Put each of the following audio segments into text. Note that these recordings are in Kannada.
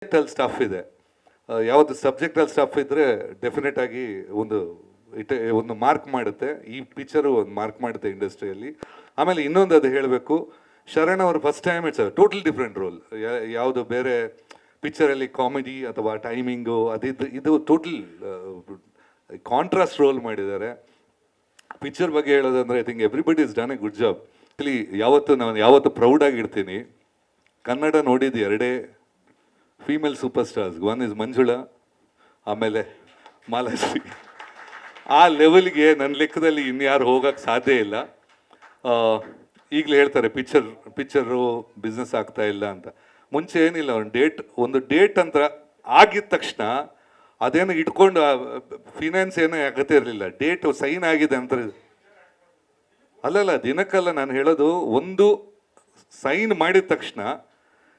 ಅಲ್ಲಿ ಸ್ಟಫ್ ಇದೆ. ಯಾವತ್ತು ಸಬ್ಜೆಕ್ಟಲ್ಲಿ ಸ್ಟಫ್ ಇದ್ದರೆ ಡೆಫಿನೆಟ್ ಆಗಿ ಒಂದು ಮಾರ್ಕ್ ಮಾಡುತ್ತೆ. ಈ ಪಿಕ್ಚರು ಒಂದು ಮಾರ್ಕ್ ಮಾಡುತ್ತೆ ಇಂಡಸ್ಟ್ರಿಯಲ್ಲಿ. ಆಮೇಲೆ ಇನ್ನೊಂದು ಅದು ಹೇಳಬೇಕು, ಶರಣ್ ಅವರು first time it's total different role. ಯಾವುದು ಬೇರೆ ಪಿಕ್ಚರಲ್ಲಿ ಕಾಮಿಡಿ ಅಥವಾ ಟೈಮಿಂಗು ಇದು ಟೋಟಲ್ ಕಾಂಟ್ರಾಸ್ಟ್ ರೋಲ್ ಮಾಡಿದ್ದಾರೆ. ಪಿಕ್ಚರ್ ಬಗ್ಗೆ ಹೇಳೋದಂದರೆ I think everybody is done a good job. ನಾನು ಯಾವತ್ತು ಪ್ರೌಡಾಗಿರ್ತೀನಿ, ಕನ್ನಡ ನೋಡಿದ್ದು ಎರಡೇ female super stars. One is Manjula, ಆಮೇಲೆ ಮಾಲಾಶ್ರೀ. ಆ ಲೆವೆಲ್ಗೆ ನನ್ನ ಲೆಕ್ಕದಲ್ಲಿ ಇನ್ಯಾರು ಹೋಗೋಕ್ಕೆ ಸಾಧ್ಯ ಇಲ್ಲ. ಈಗಲೇ ಹೇಳ್ತಾರೆ ಪಿಕ್ಚರು ಬಿಸ್ನೆಸ್ ಆಗ್ತಾ ಇಲ್ಲ ಅಂತ. ಮುಂಚೆ ಏನಿಲ್ಲ, ಒಂದು ಡೇಟ್ ಅಂತ ಆಗಿದ ತಕ್ಷಣ ಅದೇನು ಇಟ್ಕೊಂಡು ಫಿನಾನ್ಸ್ ಏನೋ ಅಗತ್ಯ ಇರಲಿಲ್ಲ. ಡೇಟ್ ಸೈನ್ ಆಗಿದೆ ಅಂತ ಅಲ್ಲಲ್ಲ, ದಿನಕ್ಕಲ್ಲ ನಾನು ಹೇಳೋದು. ಒಂದು ಸೈನ್ ಮಾಡಿದ ತಕ್ಷಣ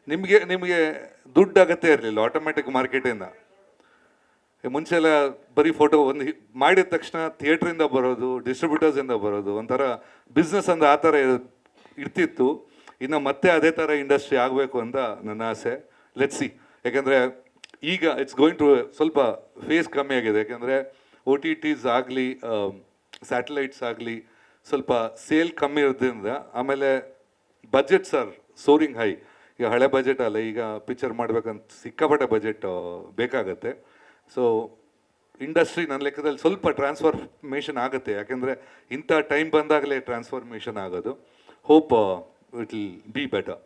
ನಿಮಗೆ ದುಡ್ಡು ಅಗತ್ಯ ಇರಲಿಲ್ಲ ಆಟೋಮೆಟಿಕ್ ಮಾರ್ಕೆಟಿಂದ. ಮುಂಚೆ ಎಲ್ಲ ಬರೀ ಫೋಟೋ ಒಂದು ಮಾಡಿದ ತಕ್ಷಣ ಥಿಯೇಟ್ರಿಂದ ಬರೋದು, ಡಿಸ್ಟ್ರಿಬ್ಯೂಟರ್ಸಿಂದ ಬರೋದು, ಒಂಥರ ಬಿಸ್ನೆಸ್ ಅಂದ್ರೆ ಆ ಥರ ಇರ್ತಿತ್ತು. ಇನ್ನು ಮತ್ತೆ ಅದೇ ಥರ ಇಂಡಸ್ಟ್ರಿ ಆಗಬೇಕು ಅಂತ ನನ್ನ ಆಸೆ. Let's see. ಯಾಕೆಂದರೆ ಈಗ ಇಟ್ಸ್ ಗೋಯಿಂಗ್ ಟು ಸ್ವಲ್ಪ ಫೇಸ್ ಕಮ್ಮಿ ಆಗಿದೆ. ಯಾಕೆಂದರೆ OTTs ಆಗಲಿ, ಸ್ಯಾಟಲೈಟ್ಸ್ ಆಗಲಿ ಸ್ವಲ್ಪ ಸೇಲ್ ಕಮ್ಮಿ ಇರೋದ್ರಿಂದ. ಆಮೇಲೆ ಬಜೆಟ್ಸ್ ಆರ್ ಸೋರಿಂಗ್ ಹೈ. ಈಗ ಹಳೆ ಬಜೆಟ್ ಅಲ್ಲ, ಈಗ ಪಿಕ್ಚರ್ ಮಾಡ್ಬೇಕಂತ ಸಿಕ್ಕಾಪಟ್ಟೆ ಬಜೆಟ್ ಬೇಕಾಗತ್ತೆ. ಸೊ ಇಂಡಸ್ಟ್ರಿ ನನ್ನ ಲೆಕ್ಕದಲ್ಲಿ ಸ್ವಲ್ಪ ಟ್ರಾನ್ಸ್ಫಾರ್ಮೇಷನ್ ಆಗುತ್ತೆ. ಯಾಕೆಂದರೆ ಇಂಥ ಟೈಮ್ ಬಂದಾಗಲೇ ಟ್ರಾನ್ಸ್ಫಾರ್ಮೇಷನ್ ಆಗೋದು. Hope it will be better.